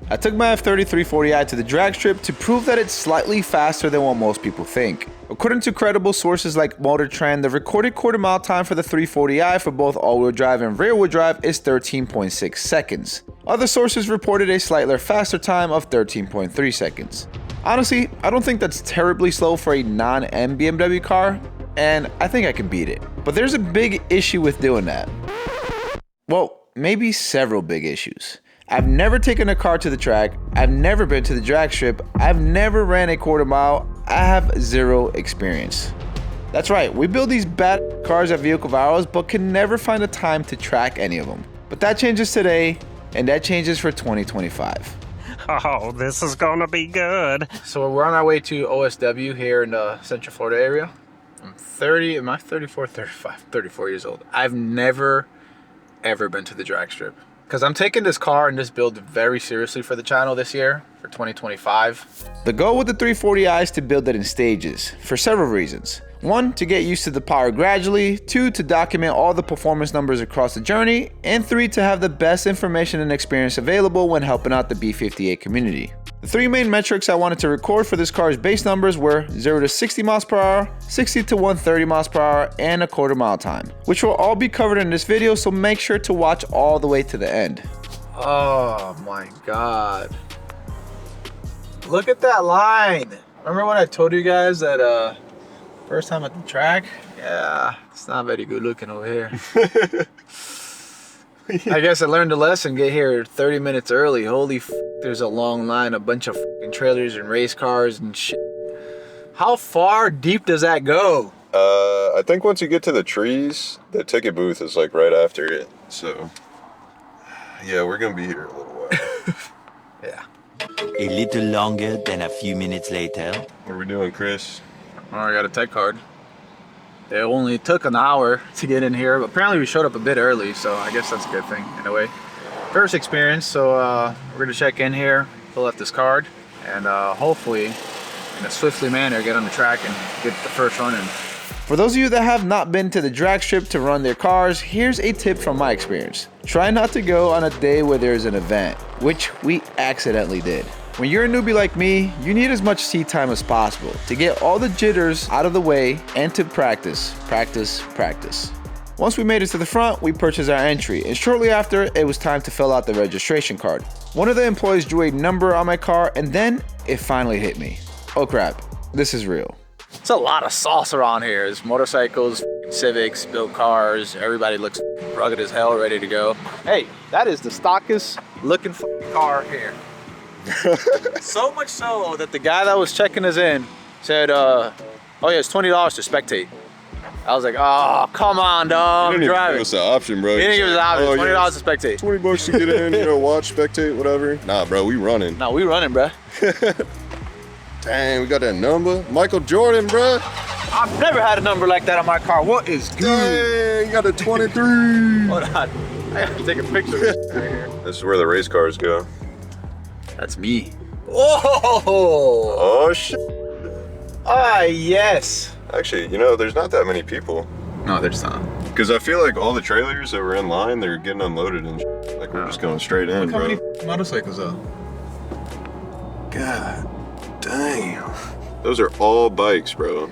I took my F30 340i to the Dragstrip to prove that it's slightly faster than what most people think. According to credible sources like Motor Trend, the recorded quarter-mile time for the 340i for both all-wheel drive and rear-wheel drive is 13.6 seconds. Other sources reported a slightly faster time of 13.3 seconds. Honestly, I don't think that's terribly slow for a non-M BMW car, and I think I can beat it. But there's a big issue with doing that. Well, maybe several big issues. I've never taken a car to the track, I've never been to the drag strip, I've never ran a quarter mile, I have zero experience. That's right, we build these bad cars at Vehicle Virals, but can never find the time to track any of them. But that changes today, and that changes for 2025. Oh, this is gonna be good. So we're on our way to OSW here in the Central Florida area. I'm 30, am I 34, 35, 34 years old. I've never, ever been to the drag strip. Because I'm taking this car and this build very seriously for the channel this year, for 2025. The goal with the 340i is to build it in stages, for several reasons. 1, to get used to the power gradually, 2, to document all the performance numbers across the journey, and 3, to have the best information and experience available when helping out the B58 community. The 3 main metrics I wanted to record for this car's base numbers were 0 to 60 miles per hour, 60 to 130 miles per hour, and a quarter mile time, which will all be covered in this video, so make sure to watch all the way to the end. Oh my God. Look at that line. Remember when I told you guys that first time at the track? Yeah, it's not very good looking over here. I guess I learned a lesson, get here 30 minutes early. Holy f, there's a long line, a bunch of f***ing trailers and race cars and shit. How far deep does that go? I think once you get to the trees, the ticket booth is like right after it. So, yeah, we're gonna be here a little while. Yeah. A little longer than a few minutes later. What are we doing, Chris? Oh, I got a tech card. It only took an hour to get in here, but apparently we showed up a bit early, so I guess that's a good thing in a way. First experience, so we're gonna check in here, fill out this card, and hopefully, in a swiftly manner, get on the track and get the first run in. For those of you that have not been to the drag strip to run their cars, here's a tip from my experience. Try not to go on a day where there's an event, which we accidentally did. When you're a newbie like me, you need as much seat time as possible to get all the jitters out of the way and to practice. Once we made it to the front, we purchased our entry, and shortly after, it was time to fill out the registration card. One of the employees drew a number on my car, and then it finally hit me. Oh crap, this is real. It's a lot of sauce around here. There's motorcycles, Civics, built cars, everybody looks rugged as hell, ready to go. Hey, that is the stockest looking car here. So much so that the guy that was checking us in said, oh yeah, it's $20 to spectate. I was like, oh, come on, dog. He didn't drive give us the option, bro. He didn't give us the option. $20 yeah, to spectate. 20 bucks to get in, you know, watch, spectate, whatever. Nah, bro, we running. No, we running, bro. Dang, we got that number. Michael Jordan, bro. I've never had a number like that on my car. What is good? Dang, you got a 23. Hold on. I gotta take a picture of this right here. This is where the race cars go. That's me. Oh! Oh, shit. Ah, yes. Actually, you know, there's not that many people. No, there's not. Because I feel like all the trailers that were in line, they're getting unloaded and shit. Like, we're just going straight in, Look how bro. many motorcycles though. God damn. Those are all bikes, bro.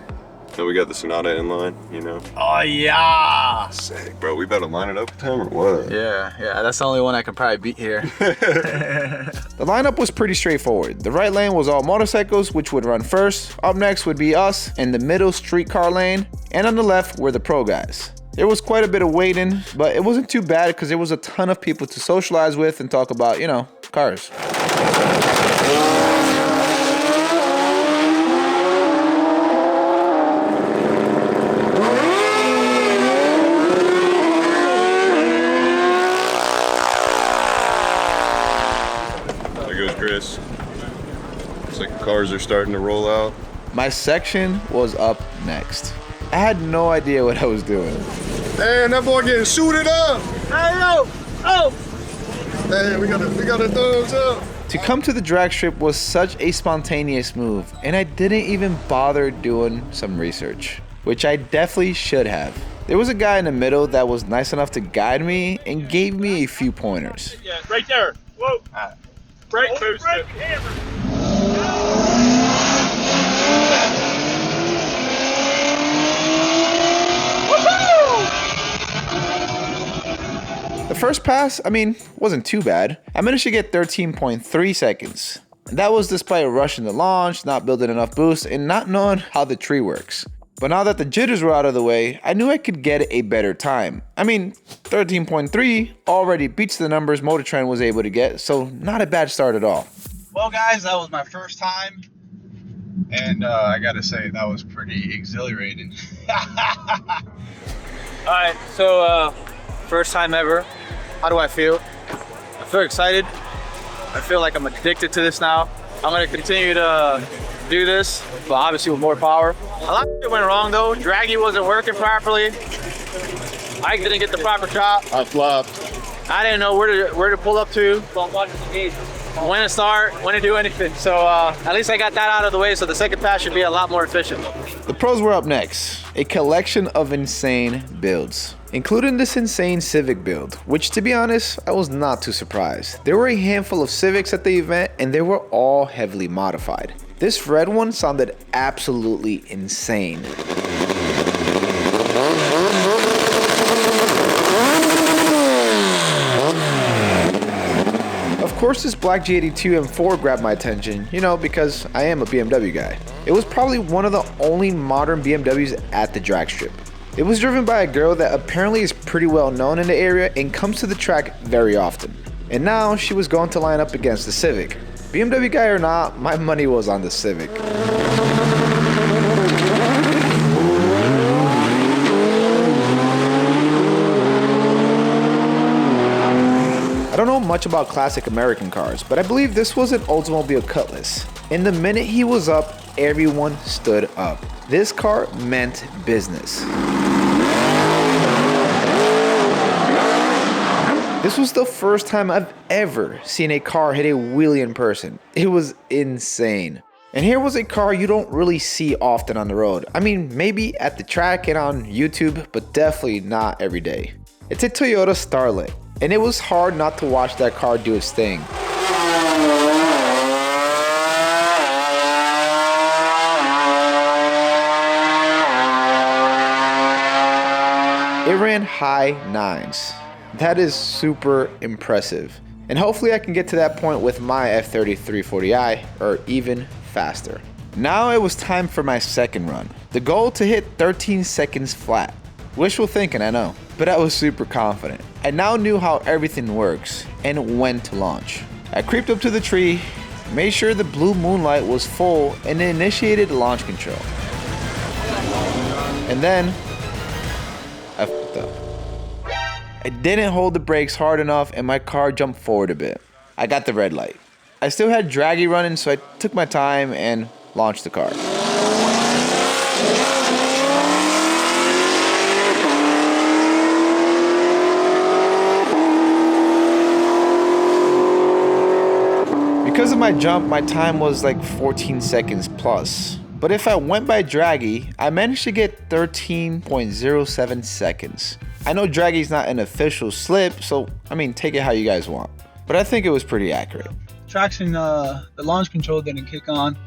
And we got the Sonata in line, you know. Oh, yeah. Sick, bro. We better line it up with him or what? Yeah, that's the only one I can probably beat here. The lineup was pretty straightforward. The right lane was all motorcycles, which would run first. Up next would be us in the middle streetcar lane. And on the left were the pro guys. There was quite a bit of waiting, but it wasn't too bad because there was a ton of people to socialize with and talk about, you know, cars. Chris. Looks like the cars are starting to roll out. My section was up next. I had no idea what I was doing. Damn, that boy getting suited up. Hey, yo! Oh! Hey, we got a thumbs up. To come to the drag strip was such a spontaneous move, and I didn't even bother doing some research, which I definitely should have. There was a guy in the middle that was nice enough to guide me and gave me a few pointers. Yeah, right there. Whoa. Brake boost it. The first pass, wasn't too bad. I managed to get 13.3 seconds. And that was despite rushing the launch, not building enough boost, and not knowing how the tree works. But now that the jitters were out of the way, I knew I could get a better time. 13.3 already beats the numbers Motor Trend was able to get, so not a bad start at all. Well guys, that was my first time, and I gotta say, that was pretty exhilarating. Alright, so first time ever. How do I feel? I feel excited. I feel like I'm addicted to this now. I'm gonna continue to do this, but obviously with more power. A lot of shit went wrong though. Draggy wasn't working properly. Ike didn't get the proper chop. I flopped. I didn't know where to pull up to, when to start, when to do anything. So at least I got that out of the way, so the second pass should be a lot more efficient. The pros were up next. A collection of insane builds, including this insane Civic build, which to be honest, I was not too surprised. There were a handful of Civics at the event and they were all heavily modified. This red one sounded absolutely insane. Of course, this black G82 M4 grabbed my attention, because I am a BMW guy. It was probably one of the only modern BMWs at the Dragstrip. It was driven by a girl that apparently is pretty well known in the area and comes to the track very often. And now she was going to line up against the Civic. BMW guy or not, my money was on the Civic. I don't know much about classic American cars, but I believe this was an Oldsmobile Cutlass. And the minute he was up, everyone stood up. This car meant business. This was the first time I've ever seen a car hit a wheelie in person. It was insane. And here was a car you don't really see often on the road. Maybe at the track and on YouTube, but definitely not every day. It's a Toyota Starlet. And it was hard not to watch that car do its thing. It ran high nines. That is super impressive. And hopefully I can get to that point with my F30 340i or even faster. Now it was time for my second run. The goal to hit 13 seconds flat. Wishful thinking, I know, but I was super confident. I now knew how everything works and when to launch. I creeped up to the tree, made sure the blue moonlight was full, and initiated launch control. And then, I fucked up. I didn't hold the brakes hard enough and my car jumped forward a bit. I got the red light. I still had Draggy running, so I took my time and launched the car. Because of my jump, my time was like 14 seconds plus. But if I went by Draggy, I managed to get 13.07 seconds. I know Draggy's not an official slip, so take it how you guys want. But I think it was pretty accurate. Traction, the launch control didn't kick on,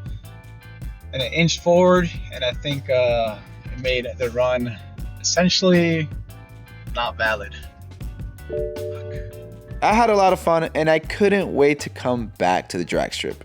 and it inched forward, and I think it made the run essentially not valid. I had a lot of fun and I couldn't wait to come back to the Dragstrip.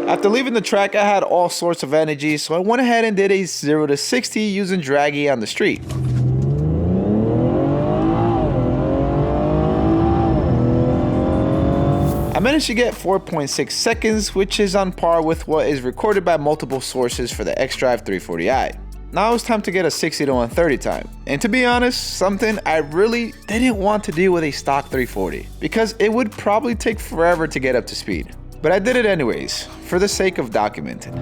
After leaving the track, I had all sorts of energy, so I went ahead and did a 0 to 60 using Draggy on the street. I managed to get 4.6 seconds, which is on par with what is recorded by multiple sources for the X-Drive 340i. Now it was time to get a 60 to 130 time. And to be honest, something I really didn't want to do with a stock 340, because it would probably take forever to get up to speed. But I did it anyways, for the sake of documenting.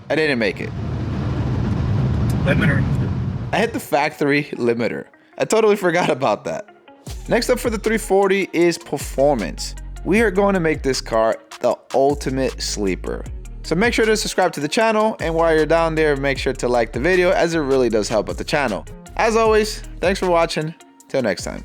I didn't make it. Limiter. I hit the factory limiter. I totally forgot about that. Next up for the 340 is performance. We are going to make this car the ultimate sleeper. So make sure to subscribe to the channel, and while you're down there, make sure to like the video as it really does help out the channel. As always, thanks for watching. Till next time.